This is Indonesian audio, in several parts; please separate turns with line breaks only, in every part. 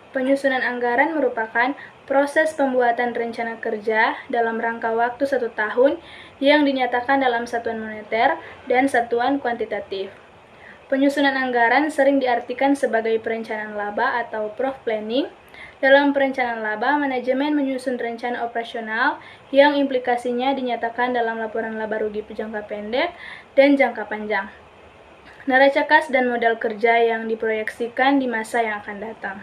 Penyusunan anggaran merupakan proses pembuatan rencana kerja dalam rangka waktu 1 tahun yang dinyatakan dalam satuan moneter dan satuan kuantitatif. Penyusunan anggaran sering diartikan sebagai perencanaan laba atau profit planning. Dalam perencanaan laba, manajemen menyusun rencana operasional yang implikasinya dinyatakan dalam laporan laba rugi jangka pendek dan jangka panjang. Neraca kas dan modal kerja yang diproyeksikan di masa yang akan datang.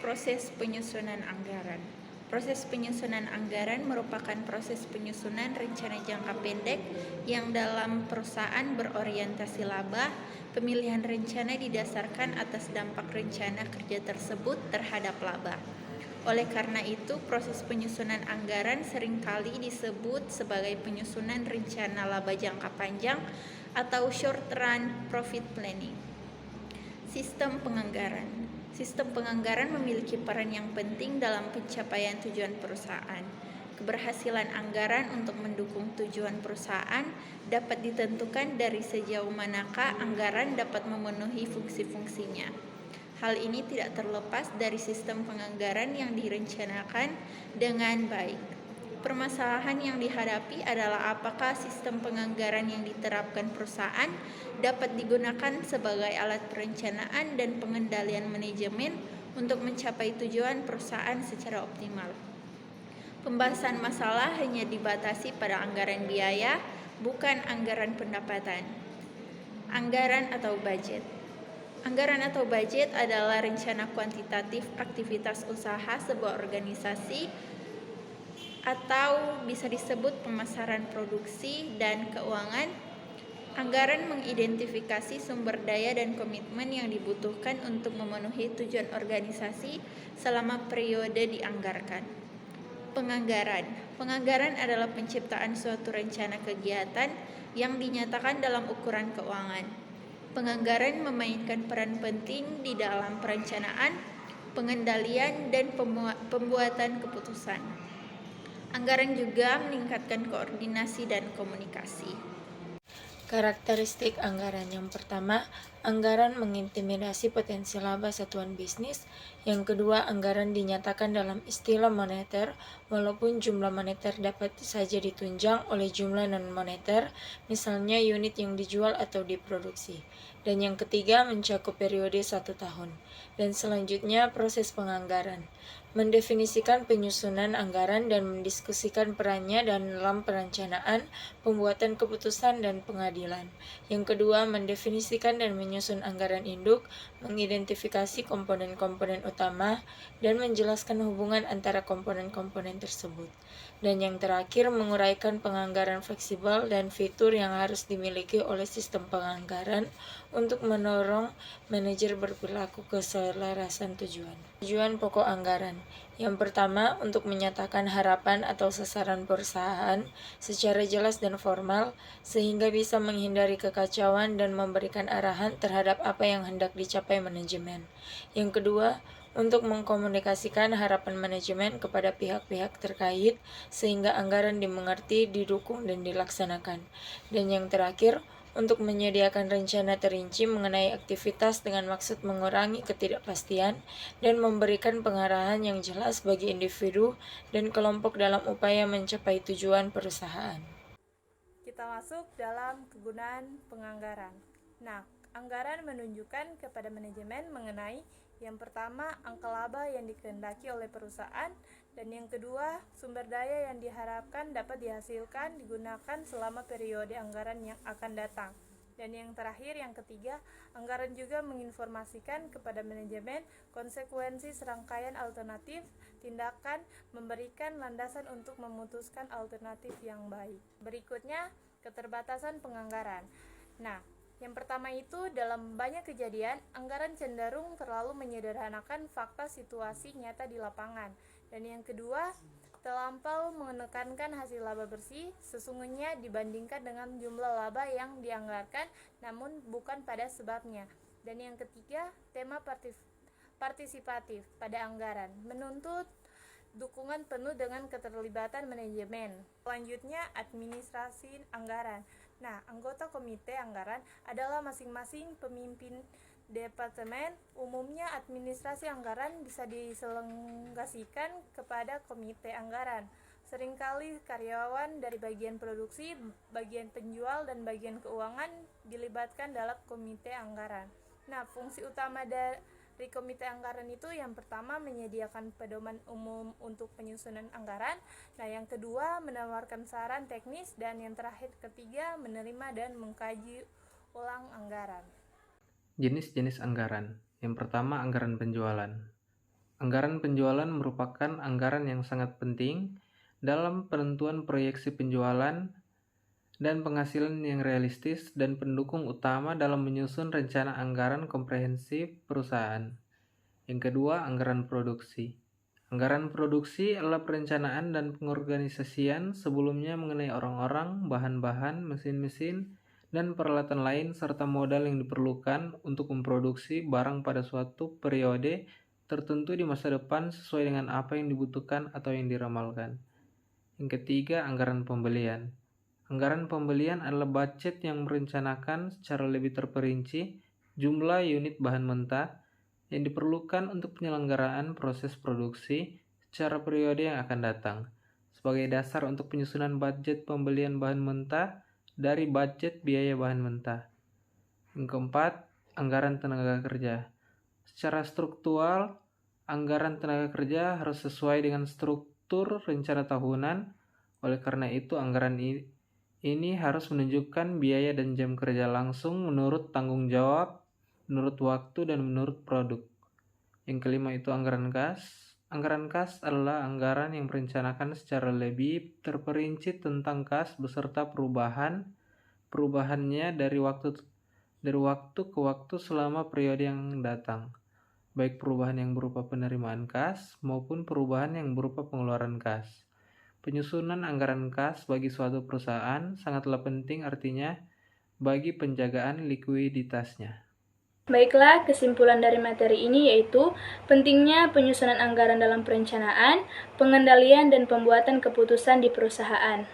Proses penyusunan anggaran. Proses penyusunan anggaran merupakan proses penyusunan rencana jangka pendek yang dalam perusahaan berorientasi laba. Pemilihan rencana didasarkan atas dampak rencana kerja tersebut terhadap laba. Oleh karena itu, proses penyusunan anggaran seringkali disebut sebagai penyusunan rencana laba jangka panjang atau short run profit planning. Sistem penganggaran. Sistem penganggaran memiliki peran yang penting dalam pencapaian tujuan perusahaan. Keberhasilan anggaran untuk mendukung tujuan perusahaan dapat ditentukan dari sejauh manakah anggaran dapat memenuhi fungsi-fungsinya. Hal ini tidak terlepas dari sistem penganggaran yang direncanakan dengan baik. Permasalahan yang dihadapi adalah apakah sistem penganggaran yang diterapkan perusahaan dapat digunakan sebagai alat perencanaan dan pengendalian manajemen untuk mencapai tujuan perusahaan secara optimal. Pembahasan masalah hanya dibatasi pada anggaran biaya, bukan anggaran pendapatan. Anggaran atau budget. Anggaran atau budget adalah rencana kuantitatif aktivitas usaha sebuah organisasi atau bisa disebut pemasaran produksi dan keuangan. Anggaran mengidentifikasi sumber daya dan komitmen yang dibutuhkan untuk memenuhi tujuan organisasi selama periode dianggarkan. Penganggaran. Penganggaran adalah penciptaan suatu rencana kegiatan yang dinyatakan dalam ukuran keuangan. Penganggaran memainkan peran penting di dalam perencanaan, pengendalian, dan pembuatan keputusan. Anggaran juga meningkatkan koordinasi dan komunikasi.
Karakteristik anggaran. Yang pertama, anggaran mengintimidasi potensi laba satuan bisnis. Yang kedua, anggaran dinyatakan dalam istilah moneter, walaupun jumlah moneter dapat saja ditunjang oleh jumlah non-moneter, misalnya unit yang dijual atau diproduksi. Dan yang ketiga, mencakup periode 1 tahun. Dan selanjutnya, proses penganggaran. Mendefinisikan penyusunan anggaran dan mendiskusikan perannya dalam perencanaan, pembuatan keputusan, dan pengadilan. Yang kedua, mendefinisikan dan menyusun anggaran induk, mengidentifikasi komponen-komponen utama, dan menjelaskan hubungan antara komponen-komponen tersebut. Dan yang terakhir, menguraikan penganggaran fleksibel dan fitur yang harus dimiliki oleh sistem penganggaran untuk mendorong manajer berperilaku keselarasan tujuan. Tujuan pokok anggaran. Yang pertama, untuk menyatakan harapan atau sasaran perusahaan secara jelas dan formal, sehingga bisa menghindari kekacauan dan memberikan arahan terhadap apa yang hendak dicapai manajemen. Yang kedua, untuk mengkomunikasikan harapan manajemen kepada pihak-pihak terkait, sehingga anggaran dimengerti, didukung, dan dilaksanakan. Dan yang terakhir, untuk menyediakan rencana terinci mengenai aktivitas dengan maksud mengurangi ketidakpastian dan memberikan pengarahan yang jelas bagi individu dan kelompok dalam upaya mencapai tujuan perusahaan.
Kita masuk dalam kegunaan penganggaran. Nah, anggaran menunjukkan kepada manajemen mengenai yang pertama, angka laba yang dikehendaki oleh perusahaan, dan yang kedua, sumber daya yang diharapkan dapat dihasilkan digunakan selama periode anggaran yang akan datang. Dan yang terakhir, yang ketiga, anggaran juga menginformasikan kepada manajemen konsekuensi serangkaian alternatif tindakan, memberikan landasan untuk memutuskan alternatif yang baik. Berikutnya, keterbatasan penganggaran. Nah, yang pertama itu, dalam banyak kejadian, anggaran cenderung terlalu menyederhanakan fakta situasi nyata di lapangan. Dan yang kedua, terlampau menekankan hasil laba bersih sesungguhnya dibandingkan dengan jumlah laba yang dianggarkan, namun bukan pada sebabnya. Dan yang ketiga, tema partisipatif pada anggaran, menuntut dukungan penuh dengan keterlibatan manajemen. Selanjutnya, administrasi anggaran. Nah, anggota komite anggaran adalah masing-masing pemimpin departemen. Umumnya administrasi anggaran bisa diselenggasikan kepada komite anggaran. Seringkali karyawan dari bagian produksi, bagian penjual, dan bagian keuangan dilibatkan dalam komite anggaran. Nah, fungsi utama dari komite anggaran itu yang pertama menyediakan pedoman umum untuk penyusunan anggaran. Nah, yang kedua menawarkan saran teknis, dan yang terakhir ketiga menerima dan mengkaji ulang anggaran.
Jenis-jenis anggaran. Yang pertama, anggaran penjualan. Anggaran penjualan merupakan anggaran yang sangat penting dalam penentuan proyeksi penjualan dan penghasilan yang realistis dan pendukung utama dalam menyusun rencana anggaran komprehensif perusahaan. Yang kedua, anggaran produksi. Anggaran produksi adalah perencanaan dan pengorganisasian sebelumnya mengenai orang-orang, bahan-bahan, mesin-mesin, dan peralatan lain serta modal yang diperlukan untuk memproduksi barang pada suatu periode tertentu di masa depan sesuai dengan apa yang dibutuhkan atau yang diramalkan. Yang ketiga, anggaran pembelian. Anggaran pembelian adalah budget yang merencanakan secara lebih terperinci jumlah unit bahan mentah yang diperlukan untuk penyelenggaraan proses produksi secara periode yang akan datang, sebagai dasar untuk penyusunan budget pembelian bahan mentah dari budget biaya bahan mentah. Yang keempat, anggaran tenaga kerja. Secara struktural, anggaran tenaga kerja harus sesuai dengan struktur rencana tahunan. Oleh karena itu, anggaran ini harus menunjukkan biaya dan jam kerja langsung menurut tanggung jawab, menurut waktu, dan menurut produk. Yang kelima itu anggaran kas. Anggaran kas adalah anggaran yang merencanakan secara lebih terperinci tentang kas beserta perubahannya dari waktu ke waktu selama periode yang datang, baik perubahan yang berupa penerimaan kas maupun perubahan yang berupa pengeluaran kas. Penyusunan anggaran kas bagi suatu perusahaan sangatlah penting, artinya bagi penjagaan likuiditasnya.
Baiklah, kesimpulan dari materi ini yaitu pentingnya penyusunan anggaran dalam perencanaan, pengendalian, dan pembuatan keputusan di perusahaan.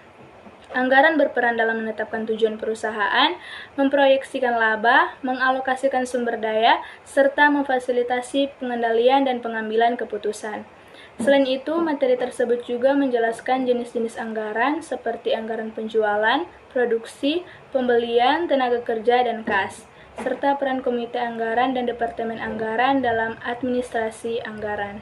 Anggaran berperan dalam menetapkan tujuan perusahaan, memproyeksikan laba, mengalokasikan sumber daya, serta memfasilitasi pengendalian dan pengambilan keputusan. Selain itu, materi tersebut juga menjelaskan jenis-jenis anggaran seperti anggaran penjualan, produksi, pembelian, tenaga kerja, dan kas, serta peran komite anggaran dan departemen anggaran dalam administrasi anggaran.